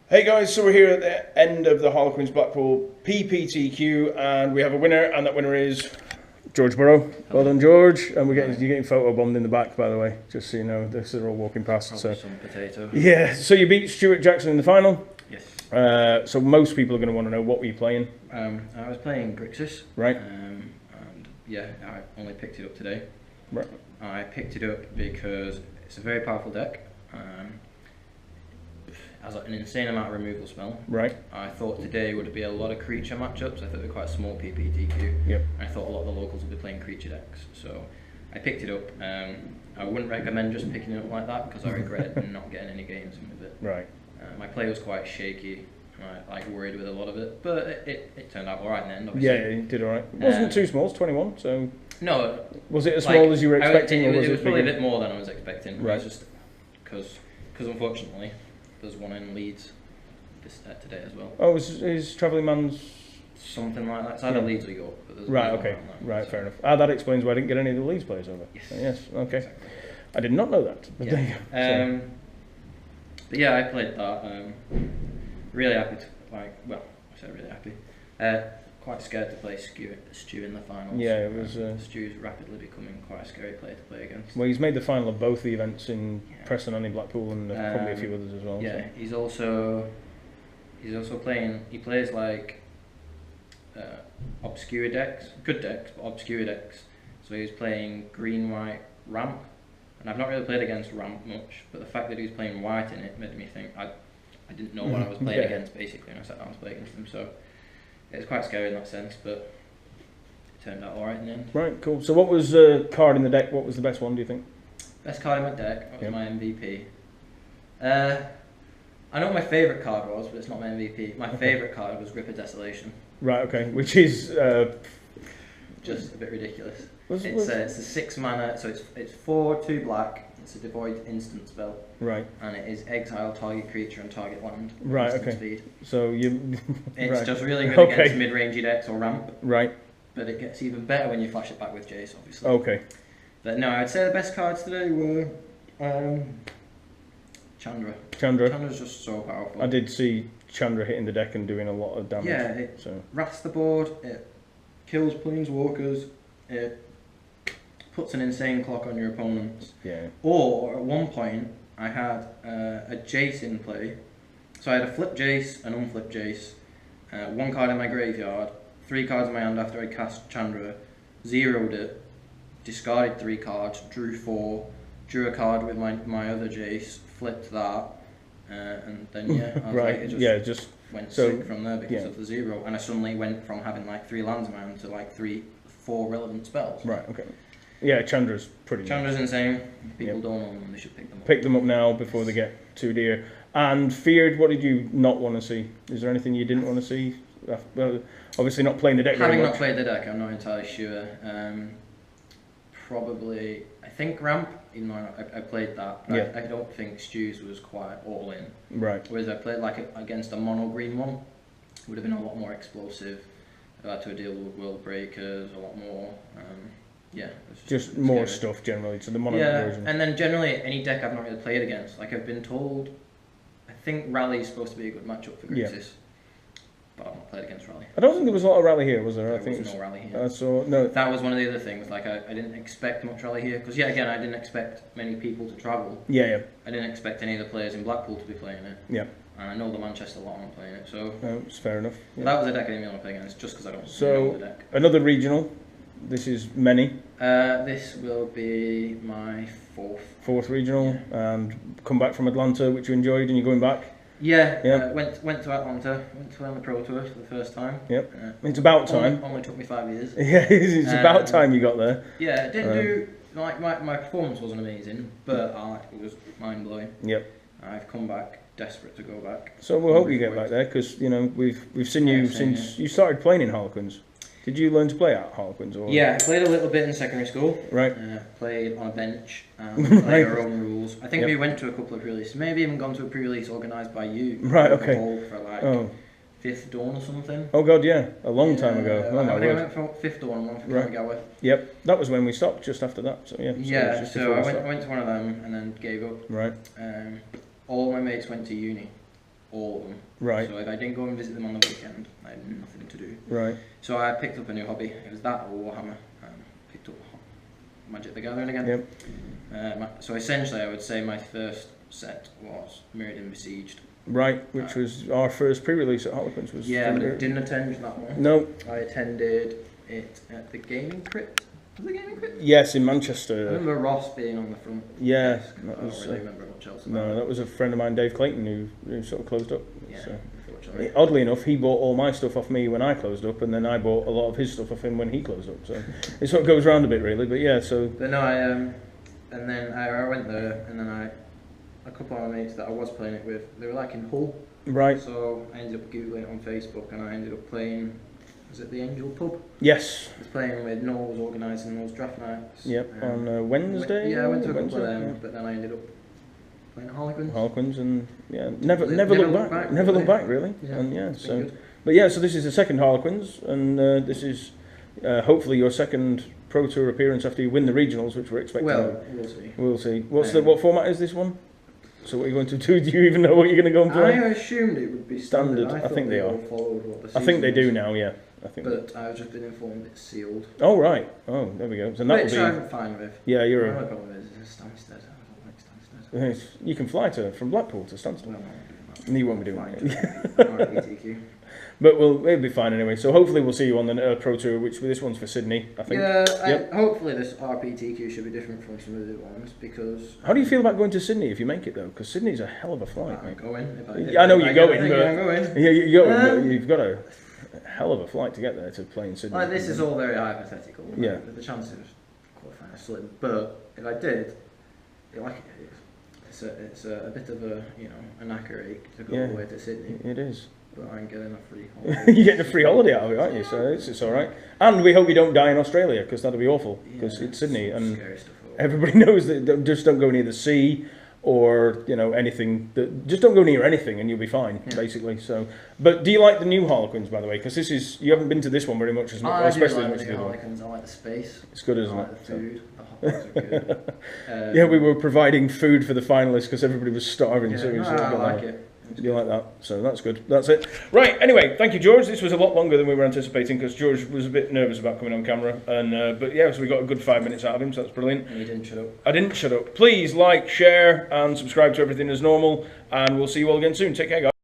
Hey guys, so we're here at the end of the Harlequins Blackpool PPTQ and we have a winner, and that winner is George Burrow. Well done, George. And you're getting photo bombed in the back, by the way, just so you know. This is all walking past. Probably some potato. Yeah, so you beat Stuart Jackson in the final. Yes. So most people are going to want to know, what were you playing? I was playing Grixis. Right. And yeah, I only picked it up today. Right. I picked it up because it's a very powerful deck. Has an insane amount of removal spell. Right. I thought today would be a lot of creature matchups. I thought it'd be quite a small PPTQ. Yep. I thought a lot of the locals would be playing creature decks. So I picked it up. I wouldn't recommend just picking it up like that because I regret not getting any games in with it. Right. My play was quite shaky. I worried with a lot of it, but it turned out alright in the end, obviously. Yeah, you did alright. It wasn't too small, it's 21, so... No. Was it as small as you were expecting? It was probably a bit more than I was expecting. Right. It was just because unfortunately there's one in Leeds today as well. Oh, is Travelling Man's... Something like that. It's either Leeds or York. But there's Right, one okay. around that, Right, so. fair enough. That explains why I didn't get any of the Leeds players over. Yes. Yes, okay. Exactly. I did not know that. But there you go. But yeah, I played that. Really happy to, I said really happy. Quite scared to play Stu in the finals. Yeah, it was... Stu's rapidly becoming quite a scary player to play against. Well, he's made the final of both the events in Preston and in Blackpool, and probably a few others as well. Yeah, so. he's also playing. He plays like obscure decks, good decks, but obscure decks. So he's playing green white ramp, and I've not really played against ramp much. But the fact that he's playing white in it made me think I didn't know what I was playing against basically, and I sat down to play against him. So it's quite scary in that sense, but it turned out alright in the end. Right, cool. So what was the card in the deck? What was the best one, do you think? Best card in my deck. What was my MVP? I know what my favourite card was, but it's not my MVP. My favourite card was Ripper Desolation. Right, okay. Which is... just a bit ridiculous. It's a 6 mana, so it's 4/2 black. It's a devoid instant spell. Right. And it is exile target creature and target land. Right, instant okay. Speed. So you... It's just really good against mid-rangey decks or ramp. Right. But it gets even better when you flash it back with Jace, obviously. Okay. But no, I'd say the best cards today were Chandra. Chandra's just so powerful. I did see Chandra hitting the deck and doing a lot of damage. Yeah, it rats the board, it kills planeswalkers, it puts an insane clock on your opponents. Yeah. Or, at one point, I had a Jace in play. So I had a flip Jace, an unflip Jace, 1 card in my graveyard, 3 cards in my hand after I cast Chandra, zeroed it, discarded 3 cards, drew 4, drew a card with my other Jace, flipped that, and then I was it just went sick from there because of the 0, and I suddenly went from having like 3 lands in my hand to like 4 relevant spells. Right, okay. Yeah, Chandra's pretty Chandra's insane. People don't own them, they should pick them up. Pick them up now before they get too dear. And Feared, what did you not want to see? Is there anything you didn't want to see? Well, obviously not playing the deck very much. Having not played the deck, I'm not entirely sure. Probably, I think Ramp, even though I played that, I don't think Stu's was quite all in. Right. Whereas I played like against a mono green one, it would have been a lot more explosive. I had to deal with world breakers, a lot more. Just more stuff generally to the mono version. And then generally any deck I've not really played against, like I've been told, I think Rally is supposed to be a good matchup for Grixis. But I've not played against Rally. I don't think there was a lot of Rally here, was there? There I think was no Rally here. No. That was one of the other things. Like I didn't expect much Rally here because again I didn't expect many people to travel. Yeah. I didn't expect any of the players in Blackpool to be playing it. Yeah. And I know the Manchester lot aren't playing it, so it's fair enough. Yeah. That was a deck I didn't really want to play against just because I don't know the deck. Another regional. This is many. This will be my fourth regional, and come back from Atlanta, which you enjoyed, and you're going back. Yeah. Went to Atlanta. Went to on the Pro Tour for the first time. Yep. It's about time. Only took me 5 years. Yeah, it's about time you got there. Yeah, it didn't do like my performance wasn't amazing, but it was mind blowing. Yep. I've come back desperate to go back. So we'll hope you get back there because we've seen you since you started playing in Harlequins. Did you learn to play at Harlequins? Or? Yeah, I played a little bit in secondary school. Right. Played on a bench and played our own rules. I think we went to a couple of pre-releases, maybe even gone to a pre-release organised by you. Right, okay. For like 5th Dawn or something. Oh god, yeah. A long time ago. Oh, I think I went for 5th Dawn and one for Kamigawa. Yep. That was when we stopped, just after that. So yeah. So I went to one of them and then gave up. Right. All my mates went to uni. all of them. Right. So if I didn't go and visit them on the weekend, I had nothing to do. Right. So I picked up a new hobby. It was that or Warhammer. Picked up Magic the Gathering again. Yep. So essentially, I would say my first set was Mirrodin Besieged. Right, which was our first pre-release at Harlequins. Was yeah, but I didn't attend that one. No. I attended it at the Gaming Crypt. Was it the Gaming Crypt? Yes, in I Manchester. remember Ross being on the front. Yeah, desk. that I don't was, really remember much else. No, About that was a friend of mine, Dave Clayton, who sort of closed up. Yeah, So. unfortunately. Oddly enough, he bought all my stuff off me when I closed up, and then I bought a lot of his stuff off him when he closed up. So it sort of goes round a bit, really. But yeah, so. But no, and then I went there, and then a couple of my mates that I was playing it with, they were like in Hull. Right. So I ended up googling it on Facebook, and I ended up playing. Was it the Angel Pub? Yes. I was playing with Noel, was organising those draft nights. Yep. On Wednesday. Yeah, I went to a couple of Wednesday, them, yeah. but then I ended up playing Harlequins. Harlequins, and yeah, never look back. Never look back, really. Yeah, And yeah, it's been so. good. But yeah, so this is the second Harlequins, and this is hopefully your second Pro Tour appearance after you win the regionals, which we're expecting. Well, we'll see. We'll see. What format is this one? So what are you going to do? Do you even know what you're going to go and play? I assumed it would be standard. I think they are. all followed what the I think they season do was. now. Yeah, I think. But I've just been informed it's sealed. Oh right. Oh, there we go. So that Which will I'm fine with. be. Yeah, My you're. only problem is Stansted. I don't like Stansted. You can fly from Blackpool to Stansted. Well, I'm not doing that. You won't be doing Fine, it. RPTQ. But it'll be fine anyway. So hopefully we'll see you on the Pro Tour, which this one's for Sydney, I think. Yeah, Yep. hopefully this RPTQ should be different from some of the other ones because How do you feel about going to Sydney if you make it though? Because Sydney's a hell of a flight, I'm mate. going. Yeah, I know you're going, I'm but going. yeah, you're going. But you've got a hell of a flight to get there to play in Sydney. Like, this is all very hypothetical. Yeah. The chances of qualifying are slim, but if I did, it's a bit of a an ache to go Yeah. all the way to Sydney. It is. But I'm getting a free holiday. You're getting a free holiday out of it, aren't you? So it's all right. And we hope you don't die in Australia, because that'd be awful. Because it's Sydney, and scary stuff. everybody knows that. Just don't go near the sea or anything. Just don't go near anything, and you'll be fine, basically. So, but do you like the new Harlequins, by the way? Because you haven't been to this one very much, especially I as much like as the the other one. Harlequins. I like the space. It's good, I isn't like it? the food. The hot dogs are good. Yeah, we were providing food for the finalists because everybody was starving. Yeah, So we no, sort of I got like that. it. You like that? So that's good. That's it. Right. Anyway, thank you, George. This was a lot longer than we were anticipating because George was a bit nervous about coming on camera, and but yeah, so we got a good 5 minutes out of him. So that's brilliant. And you didn't shut up. I didn't shut up. Please like, share, and subscribe to everything as normal. And we'll see you all again soon. Take care, guys.